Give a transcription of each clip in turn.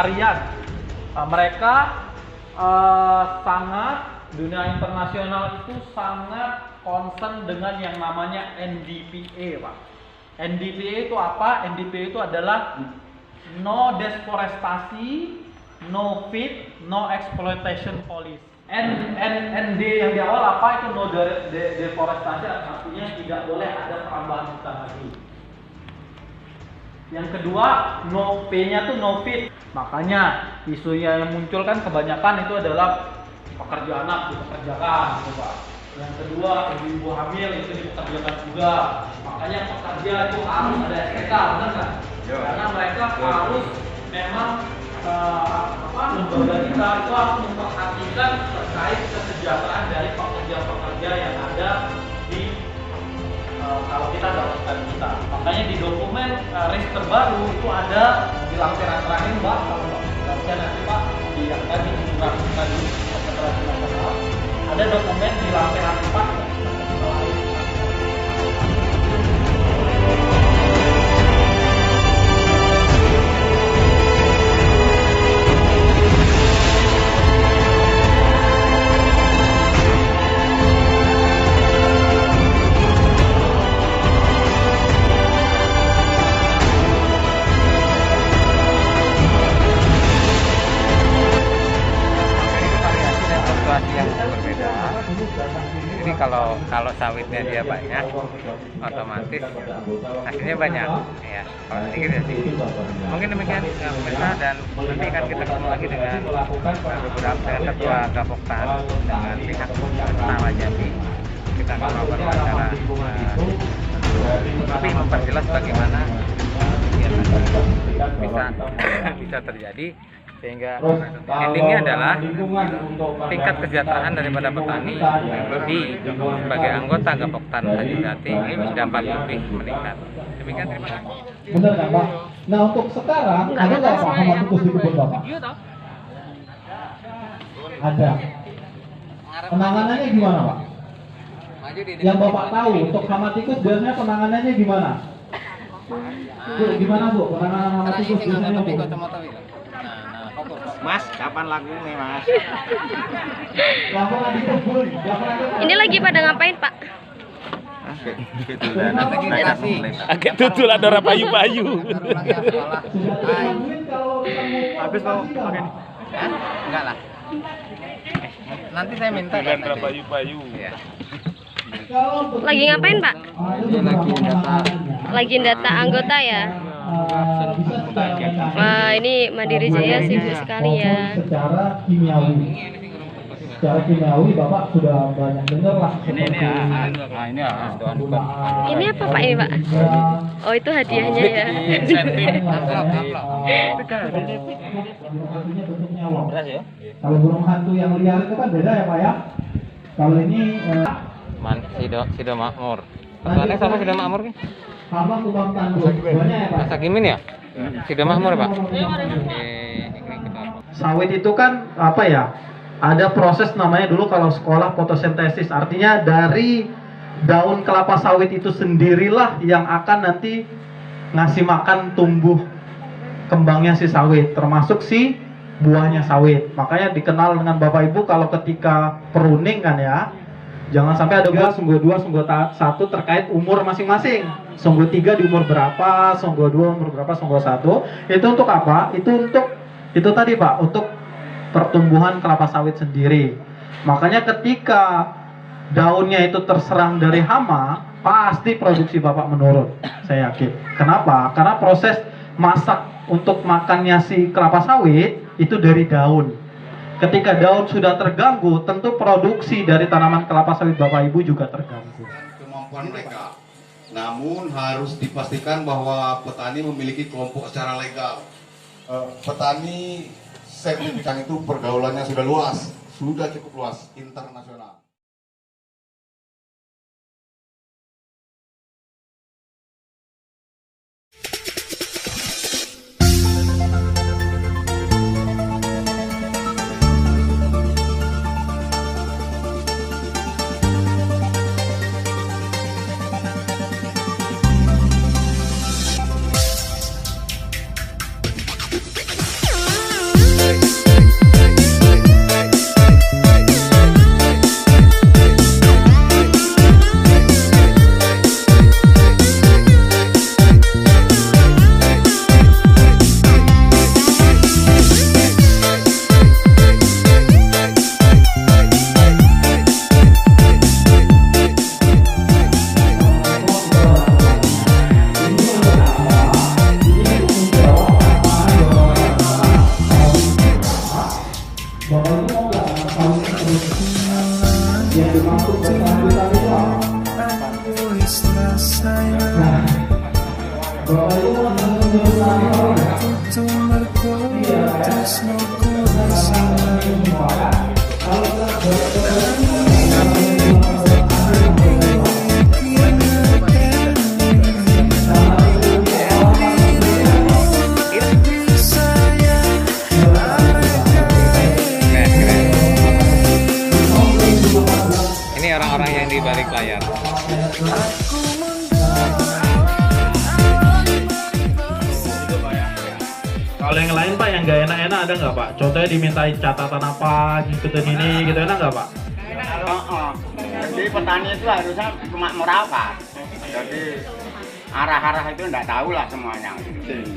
pelestarian. Mereka sangat, dunia internasional itu sangat concern dengan yang namanya NDPA, Pak. NDPA itu apa? NDPA itu adalah no deforestasi, no feed, no exploitation policy. ND yang di awal apa itu? No deforestasi, artinya tidak boleh ada perambahan hutan lagi. Yang kedua, no P-nya tuh no feed. Makanya isunya yang muncul kan kebanyakan itu adalah pekerja anak dipekerjakan, gitu Pak. Yang kedua, ibu-ibu hamil itu dipekerjakan juga. Makanya pekerja itu harus ada SPK, benar nggak? Karena mereka harus memang lembaga kita itu harus memperhatikan terkait kesejahteraan dari pekerja-pekerja yang ada di kalau kita dapatkan kita. Makanya di dokumen RIS terbaru itu ada di lampiran terakhir, Mbak. Kalau Mbak nanti Pak di yang tadi tadi ada dokumen di lampiran 4. yang berbeda. Jadi kalau sawitnya dia banyak, otomatis hasilnya banyak. Ya, kalau sedikit ya sih. Mungkin demikian pemirsa, dan nanti akan kita ketemu lagi dengan beberapa ketua Gapoktan dengan pihak Pertama Jambi. Kita akan melakukan wawancara lebih memperjelas bagaimana bisa terjadi, sehingga endingnya adalah tingkat kesejahteraan daripada petani di sebagai anggota Gapoktan Hajijati dapat lebih meningkat. Demikian, terima kasih. Benar kan Pak? Nah untuk sekarang ada nggak Pak hama tikus di kebun Bapak? Ada. Penanganannya gimana Pak? Yang Bapak tahu untuk hama tikus biasanya penanganannya gimana? Bu, gimana Bu? Penanganan hama tikus biasanya Bu? Mas, kapan lagu nih Mas? Ini lagi pada ngapain Pak? Agak tutul ada orang payu-payu. Habis mau pakai nih? Enggak lah. Nanti saya minta. Ada payu-payu. Ya. Lagi ngapain Pak? Lagi data anggota ya? Wah, ini Mandiri Jaya sibuk sekali ya. Secara kimiawi Bapak sudah banyak dengar lah. Ini apa Pak ini Pak? Oh itu hadiahnya ya. Kalau burung hantu yang liar itu kan beda ya Pak ya. Kalau ini Sido Makmur. Ketuanya sama Sido Makmur nih? Hama kubang tangguh. Banyak ya Pak? Mas Hakimin ya? Sido Makmur Pak? Sawit itu kan apa ya? Ada proses namanya dulu kalau sekolah fotosintesis. Artinya dari daun kelapa sawit itu sendirilah yang akan nanti ngasih makan tumbuh kembangnya si sawit, termasuk si buahnya sawit. Makanya dikenal dengan Bapak Ibu kalau ketika pruning kan ya, jangan sampai ada sungguh 2, sungguh 1 terkait umur masing-masing. Sungguh 3 di umur berapa, sungguh 2 umur berapa, sungguh 1. Itu untuk apa? Itu untuk itu tadi Pak, untuk pertumbuhan kelapa sawit sendiri. Makanya ketika daunnya itu terserang dari hama, pasti produksi Bapak menurun. Saya yakin. Kenapa? Karena proses masak untuk makannya si kelapa sawit itu dari daun. Ketika daun sudah terganggu, tentu produksi dari tanaman kelapa sawit Bapak Ibu juga terganggu. Kemampuan mereka. Namun harus dipastikan bahwa petani memiliki kelompok secara legal. Petani sertifikat itu pergaulannya sudah luas, sudah cukup luas, internasional. Bapak Ibu mau nggak anak sawitnya terus yang dimaksud berkelanjutan itu apa? Nah, Bapak Ibu mau terus iya, Ini orang-orang yang di balik layar. Kalau yang lain Pak yang nggak enak-enak ada nggak Pak? Contohnya dimintai catatan apa, ngikutin ini gitu enak nggak Pak? Jadi petani itu harusnya cuma merawat. Jadi arah-arah itu enggak tahu lah semuanya.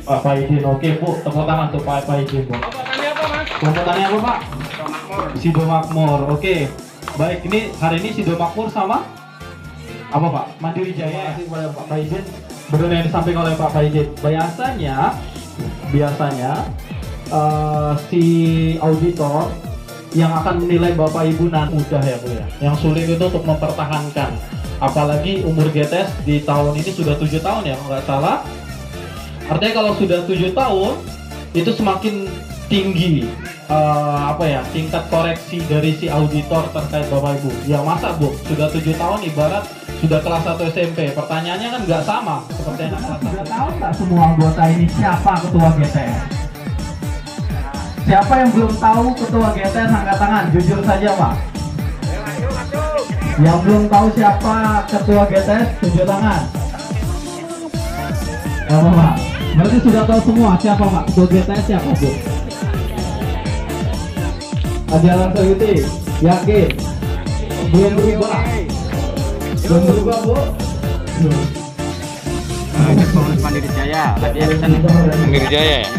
Pak Idin, oke Bu, tepuk tangan untuk Pak Idin Bu. Komputannya apa Pak? Sido Makmur, oke. Baik, ini hari ini Sido Makmur sama apa Pak? Mandiri Jaya. Terima kasih kepada Pak Idin. Benar yang disampaikan oleh Pak Idin. Biasanya si auditor yang akan menilai Bapak Ibu nanti mudah ya Bu ya. Yang sulit itu untuk mempertahankan. Apalagi umur GTS di tahun ini sudah 7 tahun ya, kalau nggak salah. Artinya kalau sudah 7 tahun itu semakin tinggi tingkat koreksi dari si auditor terkait Bapak Ibu. Ya masa Bu, sudah 7 tahun ibarat sudah kelas 1 SMP. Pertanyaannya kan nggak sama seperti anak kelas 1. Sudah tahu nggak semua anggota ini siapa ketua GTS? Siapa yang belum tahu ketua GTS angkat tangan, jujur saja Pak. Yang belum tahu siapa ketua GTS, tunjuk tangan. Apa Pak? Berarti sudah tahu semua siapa Pak ketua GTS siapa Bu? Ajaran Sayuti, yakin? Belum berubah? Belum berubah Bu? Pengurus Mandiri Jaya, Mandiri Jaya ya?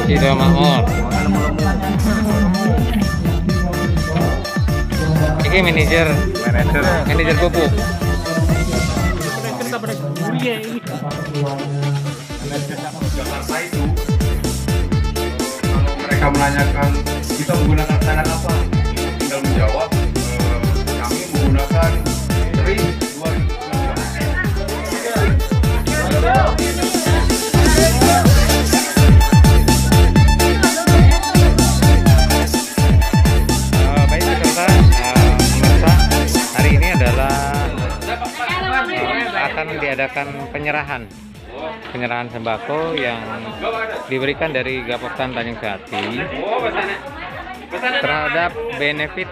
Sido Makmur. Ini manajer pupuk. Jakarta itu kalau mereka menanyakan kita menggunakan tangan apa, tinggal menjawab kami menggunakan TRI 2019. Baik peserta, hari ini adalah akan diadakan penyerahan sembako yang diberikan dari Gapoktan Tanjung Jati terhadap benefit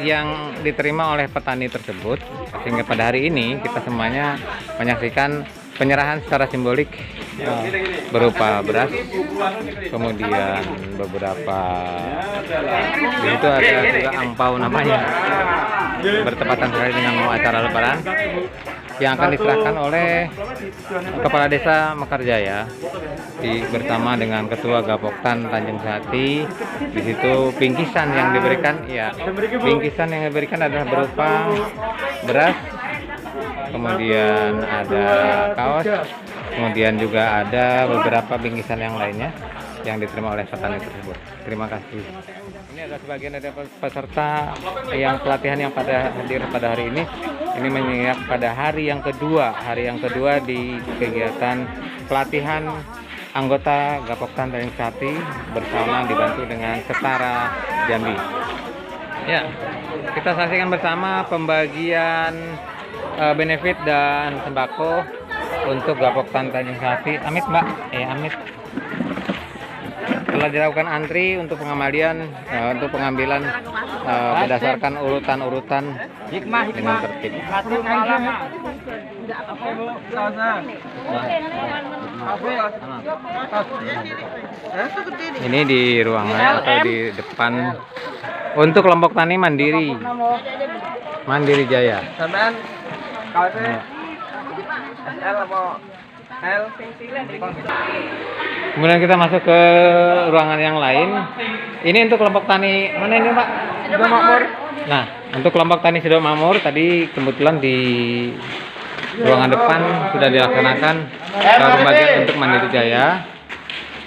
yang diterima oleh petani tersebut, sehingga pada hari ini kita semuanya menyaksikan penyerahan secara simbolik berupa beras, kemudian beberapa itu ada juga angpau namanya, bertepatan sekali dengan mau acara lebaran, yang akan diserahkan oleh Kepala Desa Mekarjaya bersama dengan Ketua Gapoktan Tanjung Jati. Di situ bingkisan yang diberikan adalah berupa beras, kemudian ada kaos, kemudian juga ada beberapa bingkisan yang lainnya yang diterima oleh petani tersebut. Terima kasih. Ini adalah sebagian dari peserta yang pelatihan yang hadir pada hari ini. Ini mengingat pada hari yang kedua di kegiatan pelatihan anggota Gapoktan Tanjung Jati bersama dibantu dengan Setara Jambi. Ya, kita saksikan bersama pembagian benefit dan sembako untuk Gapoktan Tanjung Jati. Amit Mbak, amit. Telah dilakukan antri untuk pengambilan berdasarkan urutan-urutan dengan tertib. Ini di ruangan atau di depan untuk kelompok tani Mandiri Jaya. Kemudian kita masuk ke ruangan yang lain. Ini untuk kelompok tani mana ini Pak? Sido Makmur. Nah, untuk kelompok tani Sido Makmur tadi kebetulan di ruangan depan sudah dilaksanakan pembagian untuk Mandiri Jaya.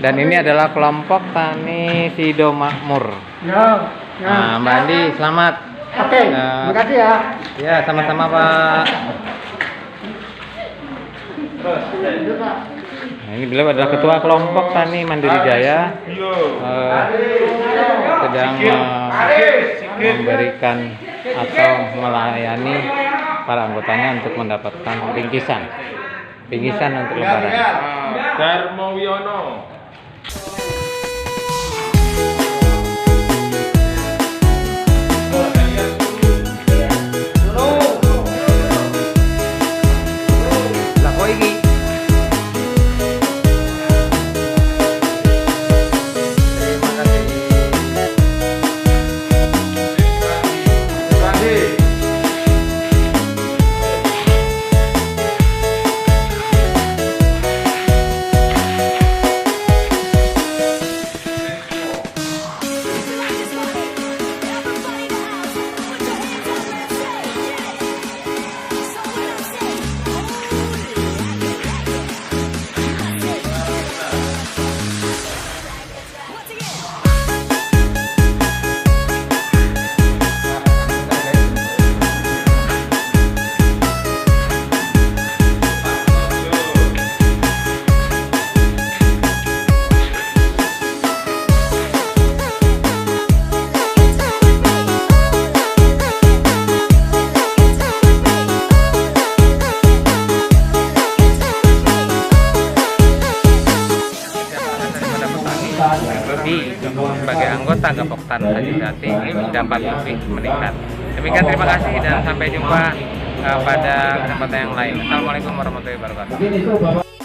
Dan ini adalah kelompok tani Sido Makmur. Ya. Nah, Mbak Andi, selamat. Oke, terima kasih ya. Ya, sama-sama Pak. Nah, ini beliau adalah ketua kelompok tani Mandiri Jaya. Sedang memberikan atau melayani para anggotanya untuk mendapatkan bingkisan untuk lebaran. Darmo Wiono. Lah kok iki? Terima kasih. Sebagai anggota Gapok Tan Haji Jati dapat lebih meningkat. Demikian, terima kasih dan sampai jumpa pada kesempatan yang lain. Assalamualaikum warahmatullahi wabarakatuh.